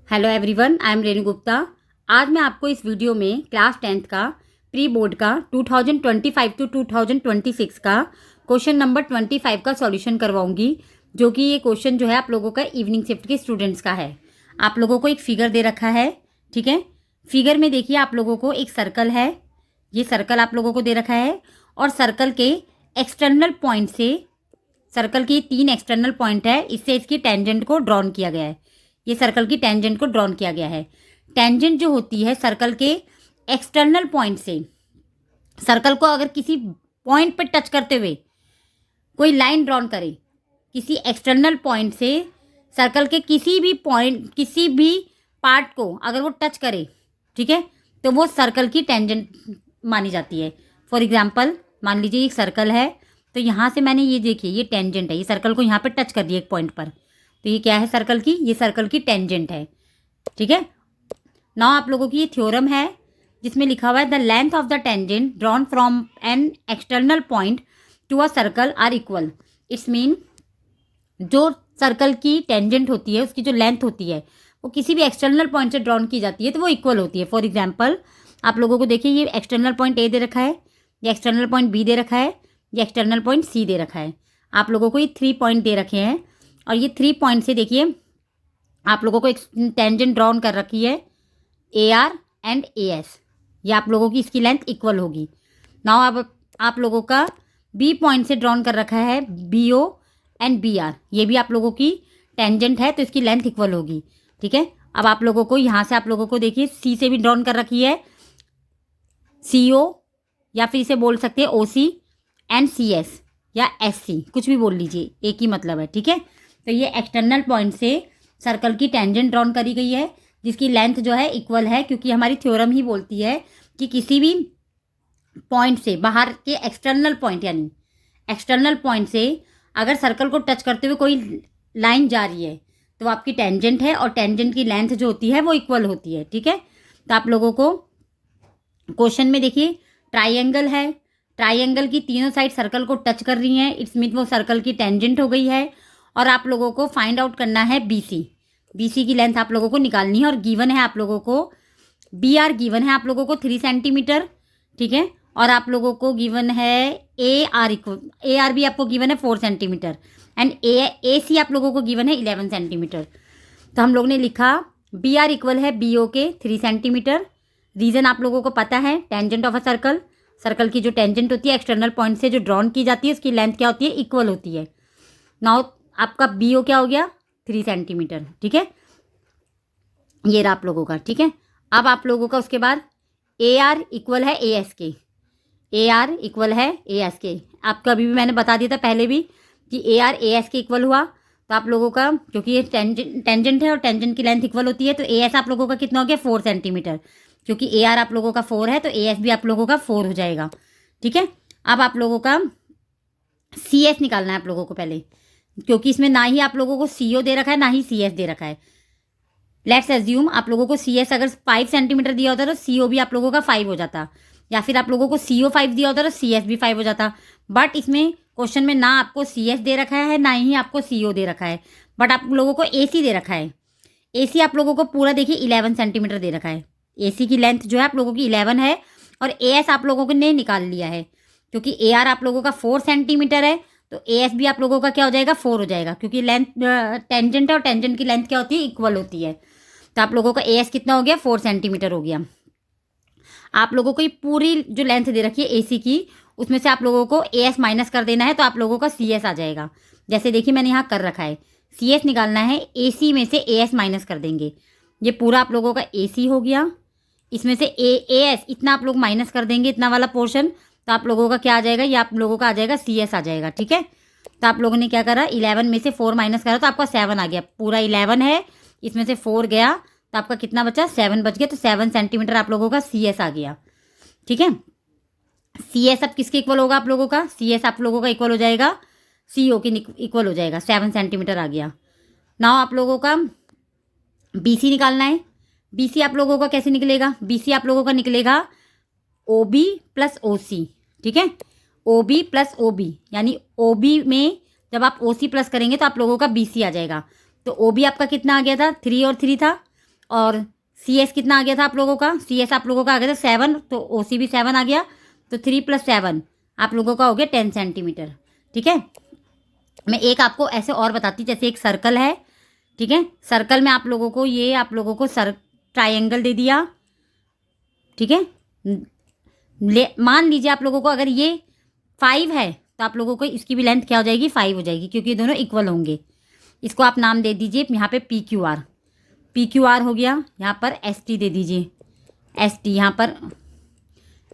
Hello everyone, I am Renu Gupta. आज मैं आपको इस वीडियो में क्लास 10th का प्री बोर्ड का 2025 टू 2026 का क्वेश्चन नंबर 25 का सॉल्यूशन करवाऊंगी, जो कि ये क्वेश्चन जो है आप लोगों का इवनिंग शिफ्ट के स्टूडेंट्स का है। आप लोगों को एक फिगर दे रखा है, ठीक है। फिगर में देखिए आप लोगों को एक सर्कल है, ये सर्कल आप लोगों को दे रखा है और सर्कल के एक्सटर्नल पॉइंट से, सर्कल की 3 एक्सटर्नल पॉइंट है, इससे इसकी टेंजेंट को ड्रॉन किया गया है। ये सर्कल की टेंजेंट को ड्रॉन किया गया है। टेंजेंट जो होती है सर्कल के एक्सटर्नल पॉइंट से, सर्कल को अगर किसी पॉइंट पर टच करते हुए कोई लाइन ड्रॉन करे, किसी एक्सटर्नल पॉइंट से सर्कल के किसी भी पॉइंट, किसी भी पार्ट को अगर वो टच करे, ठीक है, तो वो सर्कल की टेंजेंट मानी जाती है। फॉर एग्जाम्पल मान लीजिए एक सर्कल है, तो यहाँ से मैंने ये देखिए ये टेंजेंट है, ये सर्कल को यहाँ पर टच कर दिया एक पॉइंट पर, तो ये क्या है सर्कल की, ये सर्कल की टेंजेंट है, ठीक है। नाउ आप लोगों की ये थ्योरम है जिसमें लिखा हुआ है the length of the tangent drawn from an external point to a circle are equal. It's mean जो सर्कल की टेंजेंट होती है उसकी जो लेंथ होती है वो किसी भी एक्सटर्नल पॉइंट से ड्रॉन की जाती है तो वो इक्वल होती है। फॉर एग्जाम्पल आप लोगों को देखिए ये एक्सटर्नल पॉइंट ए दे रखा है, ये एक्सटर्नल पॉइंट बी दे रखा है, ये एक्सटर्नल पॉइंट सी दे रखा है। आप लोगों को ये 3 पॉइंट दे रखे हैं और ये 3 पॉइंट से देखिए आप लोगों को एक टेंजेंट ड्रॉन कर रखी है A R and A S. ये आप लोगों की इसकी लेंथ इक्वल होगी। नाउ अब आप लोगों का बी पॉइंट से ड्रॉन कर रखा है B O and B R, ये भी आप लोगों की टेंजेंट है तो इसकी लेंथ इक्वल होगी, ठीक है। अब आप लोगों को यहाँ से आप लोगों को देखिए सी से भी ड्रॉन कर रखी है सी ओ, या फिर इसे बोल सकते हैं ओ सी एंड सी एस या एस सी, कुछ भी बोल लीजिए, एक ही मतलब है, ठीक है। तो ये एक्सटर्नल पॉइंट से सर्कल की टेंजेंट ड्रॉन करी गई है जिसकी लेंथ जो है इक्वल है, क्योंकि हमारी थ्योरम ही बोलती है कि किसी भी पॉइंट से, बाहर के एक्सटर्नल पॉइंट यानी एक्सटर्नल पॉइंट से अगर सर्कल को टच करते हुए कोई लाइन जा रही है तो आपकी टेंजेंट है और टेंजेंट की लेंथ जो होती है वो इक्वल होती है, ठीक है। तो आप लोगों को क्वेश्चन में देखिए ट्राइंगल है, ट्राइंगल की तीनों साइड सर्कल को टच कर रही हैं, इट्स मीन वो सर्कल की टेंजेंट हो गई है। और आप लोगों को फाइंड आउट करना है बीसी, बीसी की लेंथ आप लोगों को निकालनी है और गिवन है आप लोगों को बी आर, गिवन है आप लोगों को 3 सेंटीमीटर, ठीक है। और आप लोगों को गिवन है A R equal, A R भी आपको गिवन है 4 सेंटीमीटर एंड ए सी आप लोगों को गिवन है 11 सेंटीमीटर। तो हम लोग ने लिखा बी आर इक्वल है बी ओ के 3 सेंटीमीटर। रीज़न आप लोगों को पता है, tangent of a circle, circle की जो टेंजेंट होती है एक्सटर्नल पॉइंट से जो ड्रॉन की जाती है उसकी लेंथ क्या होती है, इक्वल होती है। नाउ आपका बी ओ क्या हो गया 3 सेंटीमीटर, ठीक है, ये रहा आप लोगों का, ठीक है। अब आप लोगों का उसके बाद ए आर इक्वल है ए एस के, ए आर इक्वल है ए एस के। आपको अभी भी मैंने बता दिया था पहले भी कि ए आर ए एस के इक्वल हुआ, तो आप लोगों का क्योंकि ये टेंजेंट है और टेंजेंट की लेंथ इक्वल होती है तो ए एस आप लोगों का कितना हो गया 4 सेंटीमीटर, क्योंकि ए आर आप लोगों का 4 है तो ए एस भी आप लोगों का 4 हो जाएगा, ठीक है। अब आप लोगों का सी एस निकालना है आप लोगों को पहले, क्योंकि इसमें ना ही आप लोगों को सी ओ दे रखा है ना ही सी एस दे रखा है। लेट्स एज्यूम आप लोगों को सी एस अगर 5 सेंटीमीटर दिया होता तो सी ओ भी आप लोगों का 5 हो जाता, या फिर आप लोगों को सी ओ 5 दिया होता तो सी एस भी 5 हो जाता। बट इसमें क्वेश्चन में ना आपको सी एस दे रखा है ना ही आपको सी ओ दे रखा है, बट आप लोगों को ए सी दे रखा है। ए सी आप लोगों को पूरा देखिए 11 सेंटीमीटर दे रखा है, ए सी की लेंथ जो है आप लोगों की 11 है और ए एस आप लोगों को ने निकाल लिया है, क्योंकि ए आर आप लोगों का 4 सेंटीमीटर है तो ए एस भी आप लोगों का क्या हो जाएगा 4 हो जाएगा, क्योंकि लेंथ टेंजेंट है और टेंजेंट की लेंथ क्या होती है, इक्वल होती है। तो आप लोगों का ए एस कितना हो गया 4 सेंटीमीटर हो गया। आप लोगों को ये पूरी जो लेंथ दे रखी है ए सी की, उसमें से आप लोगों को ए एस माइनस कर देना है तो आप लोगों का सी एस आ जाएगा। जैसे देखिए मैंने यहाँ कर रखा है, सी एस निकालना है, ए सी में से ए एस माइनस कर देंगे, ये पूरा आप लोगों का ए सी हो गया, इसमें से ए एस इतना आप लोग माइनस कर देंगे, इतना वाला पोर्शन, तो आप लोगों का क्या आ जाएगा, ये आप लोगों का आ जाएगा सी एस आ जाएगा, ठीक है। तो आप लोगों ने क्या करा 11 में से 4 माइनस करा तो आपका 7 आ गया, पूरा 11 है इसमें से 4 गया तो आपका कितना बचा 7 बच गया, तो 7 सेंटीमीटर आप लोगों का सी एस आ गया, ठीक है। सी एस अब किसके इक्वल होगा आप लोगों का, सी एस आप लोगों का इक्वल हो जाएगा सी ओ के इक्वल हो जाएगा, 7 सेंटीमीटर आ गया। नाउ आप लोगों का बी सी निकालना है, बी सी आप लोगों का कैसे निकलेगा, बी सी आप लोगों का निकलेगा ओ बी प्लस ओ सी, ठीक है, O B plus O B, यानी ओ बी में जब आप ओ सी प्लस करेंगे तो आप लोगों का बी सी आ जाएगा। तो ओ बी आपका कितना आ गया था 3 और 3 था, और सी एस कितना आ गया था आप लोगों का, सी एस आप लोगों का आ गया था 7, तो ओ सी भी 7 आ गया, तो 3 + 7 आप लोगों का हो गया 10 सेंटीमीटर। ठीक है, मैं एक आपको ऐसे और बताती, जैसे एक सर्कल है, ठीक है, सर्कल में आप लोगों को ये आप लोगों को ट्रायंगल दे दिया। ठीक है, मान लीजिए आप लोगों को अगर ये 5 है तो आप लोगों को इसकी भी लेंथ क्या हो जाएगी, 5 हो जाएगी, क्योंकि ये दोनों इक्वल होंगे। इसको आप नाम दे दीजिए यहाँ पे पी क्यू आर हो गया, यहाँ पर एस टी दे दीजिए, एस टी यहाँ पर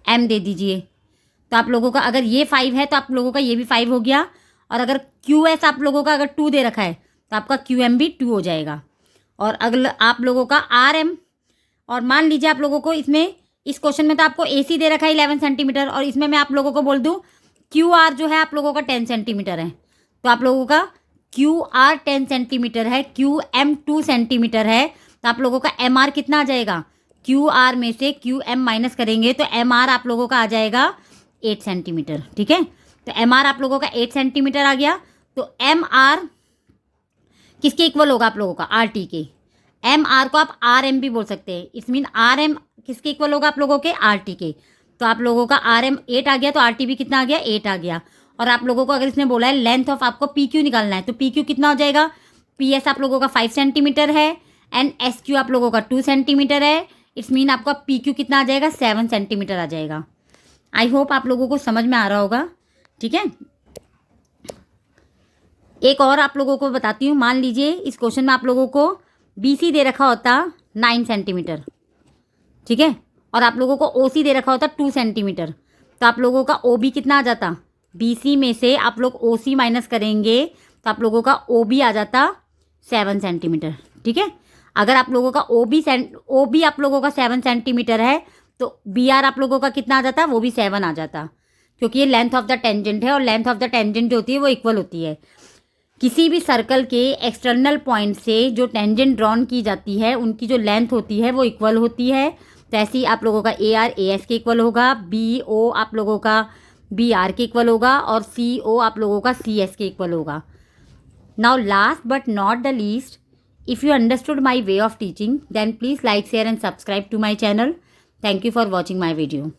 एम दे दीजिए। तो आप लोगों का अगर ये 5 है तो आप लोगों का ये भी 5 हो गया, और अगर क्यू एस आप लोगों का अगर 2 दे रखा है तो आपका क्यू एम भी 2 हो जाएगा। और अगर आप लोगों का आर एम, और मान लीजिए आप लोगों को इसमें इस क्वेश्चन में तो आपको ए सी दे रखा है 11 सेंटीमीटर, और इसमें मैं आप लोगों को बोल दूँ क्यू आर जो है आप लोगों का 10 सेंटीमीटर है, तो आप लोगों का क्यू आर 10 सेंटीमीटर है, क्यू एम 2 सेंटीमीटर है, तो आप लोगों का एम आर कितना आ जाएगा, क्यू आर में से क्यू एम माइनस करेंगे तो एम आर आप लोगों का आ जाएगा 8 सेंटीमीटर। ठीक है, तो एम आर आप लोगों का 8 सेंटीमीटर आ गया, तो एम आर किसके इक्वल होगा आप लोगों का, आर टी के। एम आर को आप आर एम भी बोल सकते हैं, इस मीन आर एम किसके इक्वल होगा आप लोगों के, आर टी के। तो आप लोगों का आर एम 8 आ गया, तो आर टी भी कितना आ गया, 8 आ गया। और आप लोगों को अगर इसने बोला है लेंथ ऑफ आपको पी क्यू निकालना है, तो पी क्यू कितना हो जाएगा, पी एस आप लोगों का 5 सेंटीमीटर है, एंड एस क्यू आप लोगों का 2 सेंटीमीटर है। इट्स मीन आपका पी क्यू कितना आ जाएगा, 7 सेंटीमीटर आ जाएगा। आई होप आप लोगों को समझ में आ रहा होगा। ठीक है, एक और आप लोगों को बताती हूँ। मान लीजिए इस क्वेश्चन में आप लोगों को बी सी दे रखा होता 9 सेंटीमीटर, ठीक है, और आप लोगों को ओ सी दे रखा होता 2 सेंटीमीटर, तो आप लोगों का ओ बी कितना आ जाता, बी सी में से आप लोग ओ सी माइनस करेंगे तो आप लोगों का ओ बी आ जाता 7 सेंटीमीटर। ठीक है, अगर आप लोगों का ओ बी आप लोगों का 7 सेंटीमीटर है तो बी आर आप लोगों का कितना आ जाता, वो भी 7 आ जाता, क्योंकि ये लेंथ ऑफ द टेंजेंट है, और लेंथ ऑफ द टेंजेंट जो होती है वो इक्वल होती है। किसी भी सर्कल के एक्सटर्नल पॉइंट से जो टेंजेंट ड्रॉन की जाती है उनकी जो लेंथ होती है वो इक्वल होती है। तो ऐसे ही आप लोगों का ए आर ए एस के इक्वल होगा, बी ओ आप लोगों का बी आर के इक्वल होगा, और सी ओ आप लोगों का सी एस के इक्वल होगा। Now last but not the least, if you understood my way of teaching then please like share and subscribe to my channel. Thank you for watching my video.